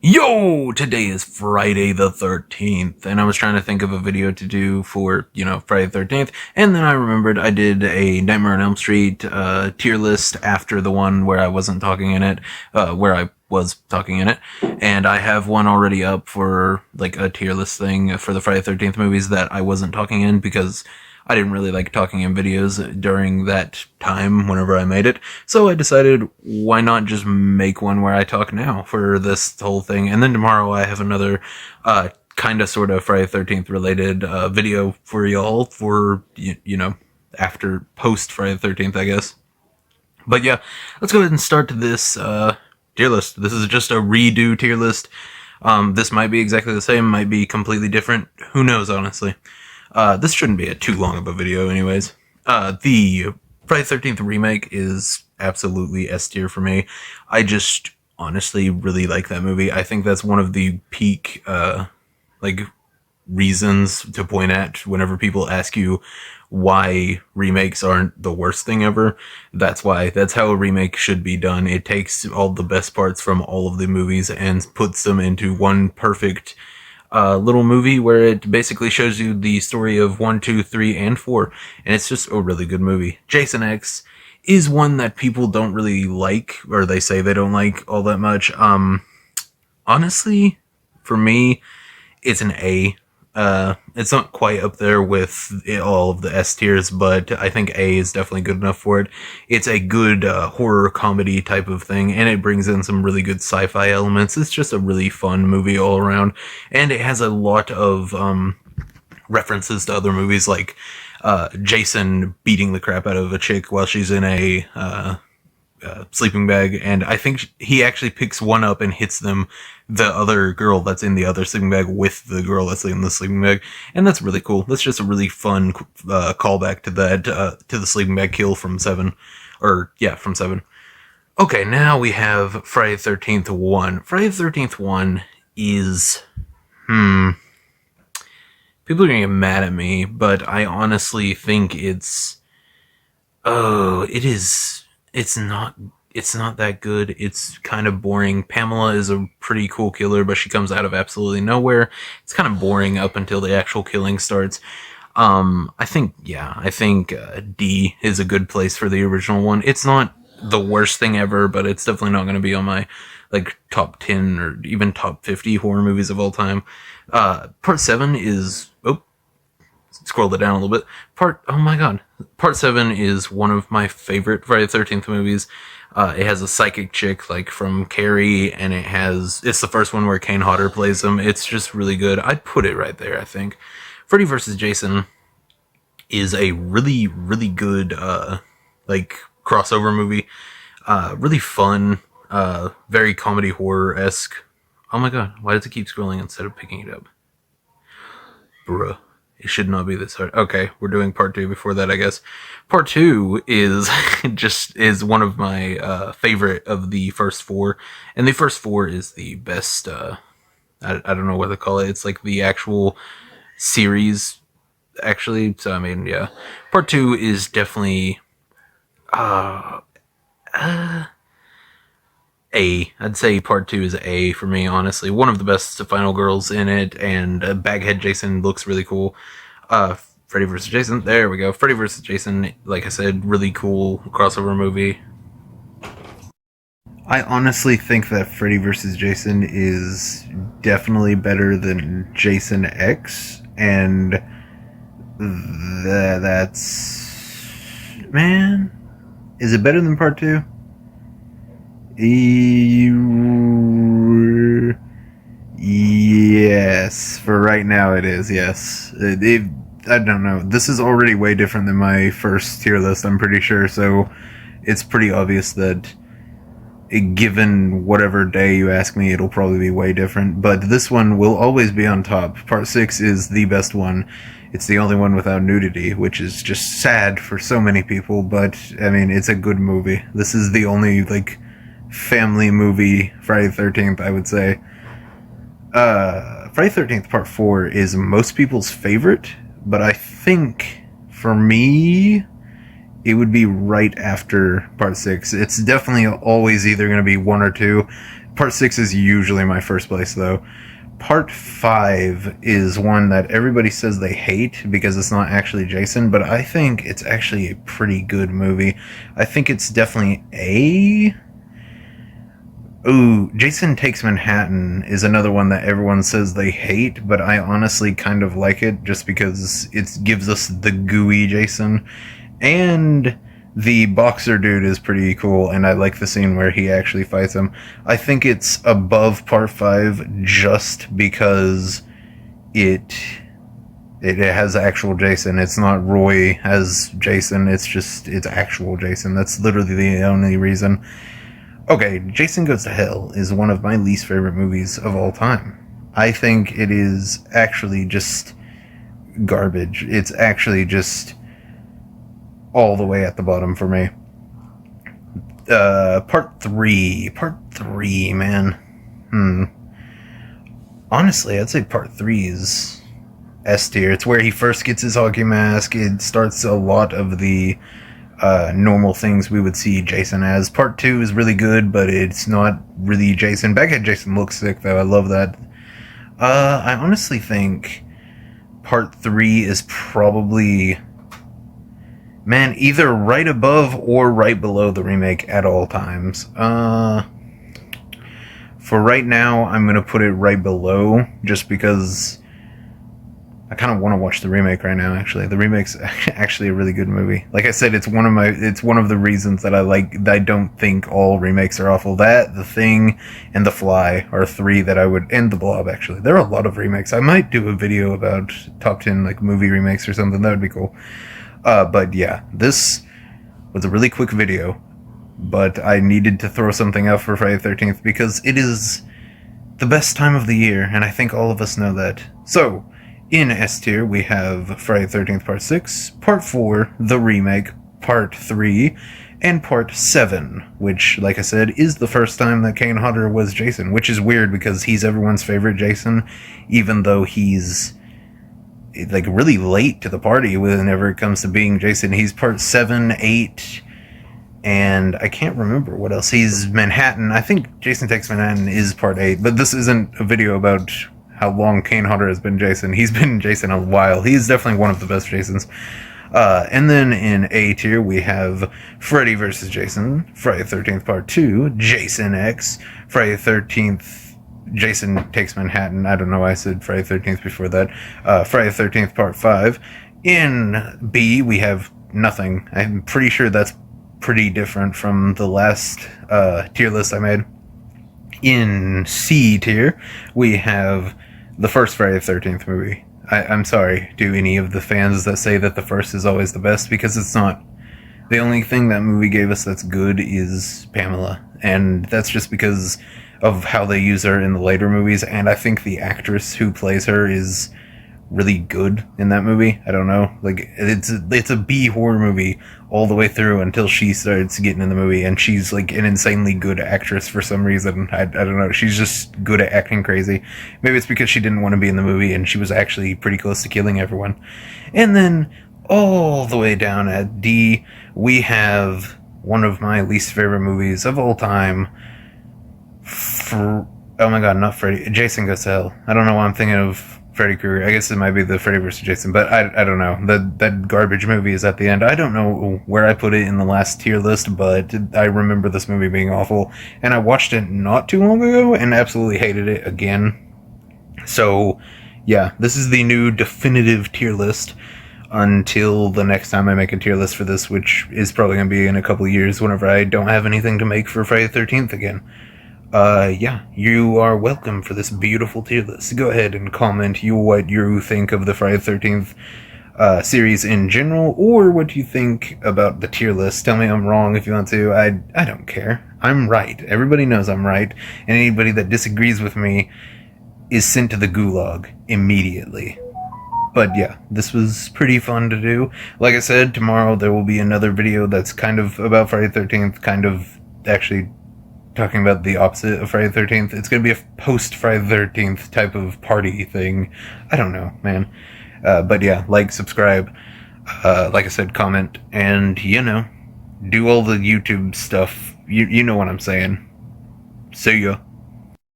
Yo, today is Friday the 13th, and I was trying to think of a video to do for, Friday the 13th, and then I remembered I did a Nightmare on Elm Street, tier list after the one where I wasn't talking in it, where I was talking in it, and I have one already up for, like, a tier list thing for the Friday the 13th movies that I wasn't talking in because I didn't really like talking in videos during that time whenever I made it. So I decided, why not just make one where I talk now for this whole thing. And then tomorrow I have another, kind of sort of Friday the 13th related, video for y'all for, after post Friday the 13th, I guess. But yeah, let's go ahead and start this, tier list. This is just a redo tier list. This might be exactly the same, might be completely different. Who knows, honestly. This shouldn't be too long of a video anyways. The Friday the 13th remake is absolutely S tier for me. I just honestly really like that movie. I think that's one of the peak, reasons to point at whenever people ask you why remakes aren't the worst thing ever. That's why. That's how a remake should be done. It takes all the best parts from all of the movies and puts them into one perfect little movie where it basically shows you the story of 1, 2, 3, and 4. And it's just a really good movie. Jason X is one that people don't really like, or they say they don't like all that much. Honestly, for me, it's an A. It's not quite up there with all of the S tiers, but I think A is definitely good enough for it. It's a good horror comedy type of thing, and it brings in some really good sci-fi elements. It's just a really fun movie all around, and it has a lot of references to other movies, like Jason beating the crap out of a chick while she's in a sleeping bag, and I think he actually picks one up and hits the other girl that's in the other sleeping bag with the girl that's in the sleeping bag, and that's really cool. That's just a really fun callback to that, to the sleeping bag kill from 7, from 7. Okay, now we have Friday the 13th 1. Friday the 13th 1 is, people are gonna get mad at me, but I honestly think it's not that good. It's kind of boring. Pamela is a pretty cool killer, but she comes out of absolutely nowhere. It's kind of boring up until the actual killing starts. I think D is a good place for the original one. It's not the worst thing ever, but it's definitely not going to be on my, top 10 or even top 50 horror movies of all time. Part 7 is, scroll it down a little bit. Oh my god. Part 7 is one of my favorite Friday the 13th movies. It has a psychic chick, from Carrie, and it's the first one where Kane Hodder plays him. It's just really good. I'd put it right there, I think. Freddy vs. Jason is a really, really good, crossover movie. Really fun, very comedy horror-esque. Oh my god, why does it keep scrolling instead of picking it up? Bruh. It should not be this hard. Okay, we're doing part 2 before that, I guess. Part 2 is is one of my favorite of the first 4, and the first 4 is the best. I don't know what to call it. It's like the actual series, actually. So I mean, yeah. Part 2 is definitely A. I'd say part 2 is A for me, honestly. One of the best final girls in it, and Baghead Jason looks really cool. Freddy vs. Jason, there we go. Freddy vs. Jason, like I said, really cool crossover movie. I honestly think that Freddy vs. Jason is definitely better than Jason X, and that's... Man, is it better than part 2? Yes, for right now it is, yes. I don't know. This is already way different than my first tier list, I'm pretty sure, so it's pretty obvious that given whatever day you ask me, it'll probably be way different, but this one will always be on top. Part 6 is the best one. It's the only one without nudity, which is just sad for so many people, but, I mean, it's a good movie. This is the only, family movie Friday the 13th, I would say. Friday the 13th Part 4 is most people's favorite, but I think, for me, it would be right after Part 6. It's definitely always either going to be 1 or 2, Part 6 is usually my first place, though. Part 5 is one that everybody says they hate because it's not actually Jason, but I think it's actually a pretty good movie. I think it's definitely a... Ooh, Jason Takes Manhattan is another one that everyone says they hate, but I honestly kind of like it just because it gives us the gooey Jason. And the boxer dude is pretty cool, and I like the scene where he actually fights him. I think it's above Part 5 just because it has actual Jason. It's not Roy as Jason, it's actual Jason. That's literally the only reason. Okay, Jason Goes to Hell is one of my least favorite movies of all time. I think it is actually just garbage. It's actually just all the way at the bottom for me. Part 3, man. Honestly, I'd say Part 3 is S tier. It's where he first gets his hockey mask. It starts a lot of the normal things we would see Jason as. Part 2 is really good, but it's not really Jason. Baghead Jason looks sick, though. I love that. I honestly think Part 3 is probably, man, either right above or right below the remake at all times. For right now, I'm going to put it right below, just because I kind of want to watch the remake right now, actually. The remake's actually a really good movie. Like I said, it's one of the reasons that I don't think all remakes are awful. That, The Thing, and The Fly are 3 that I would, and The Blob, actually. There are a lot of remakes. I might do a video about top 10, like, movie remakes or something. That would be cool. But yeah, this was a really quick video, but I needed to throw something out for Friday the 13th because it is the best time of the year, and I think all of us know that. So, in S tier, we have Friday the 13th Part 6, Part 4, The Remake, Part 3, and Part 7, which, like I said, is the first time that Kane Hodder was Jason, which is weird because he's everyone's favorite Jason, even though he's like really late to the party whenever it comes to being Jason. He's Part 7, 8, and I can't remember what else. He's Manhattan. I think Jason Takes Manhattan is Part 8, but this isn't a video about how long Kane Hodder has been Jason. He's been Jason a while. He's definitely one of the best Jasons. And then in A tier, we have Freddy vs. Jason, Friday the 13th Part 2, Jason X, Friday the 13th, Jason Takes Manhattan. I don't know why I said Friday the 13th before that. Friday the 13th Part 5. In B, we have nothing. I'm pretty sure that's pretty different from the last tier list I made. In C tier, we have the first Friday the 13th movie. I'm sorry to any of the fans that say that the first is always the best, because it's not. The only thing that movie gave us that's good is Pamela, and that's just because of how they use her in the later movies, and I think the actress who plays her is really good in that movie. I don't know, like, it's a B horror movie all the way through until she starts getting in the movie, and she's like an insanely good actress for some reason. I don't know, she's just good at acting crazy. Maybe it's because she didn't want to be in the movie and she was actually pretty close to killing everyone. And then all the way down at D, we have one of my least favorite movies of all time. Oh my god, not Freddy, Jason Goes to Hell. I don't know why I'm thinking of Freddy Krueger. I guess it might be the Freddy vs. Jason, but I don't know. That garbage movie is at the end. I don't know where I put it in the last tier list, but I remember this movie being awful, and I watched it not too long ago and absolutely hated it again. So, yeah, this is the new definitive tier list until the next time I make a tier list for this, which is probably going to be in a couple of years whenever I don't have anything to make for Friday the 13th again. Yeah, you are welcome for this beautiful tier list. Go ahead and comment what you think of the Friday the 13th series in general, or what you think about the tier list. Tell me I'm wrong if you want to. I don't care. I'm right. Everybody knows I'm right, and anybody that disagrees with me is sent to the gulag immediately. But yeah, this was pretty fun to do. Like I said, tomorrow there will be another video that's kind of about Friday the 13th, kind of actually talking about the opposite of Friday the 13th. It's going to be a post-Friday the 13th type of party thing. I don't know, man. But yeah, like, subscribe, like I said, comment, and, you know, do all the YouTube stuff. You know what I'm saying. See ya.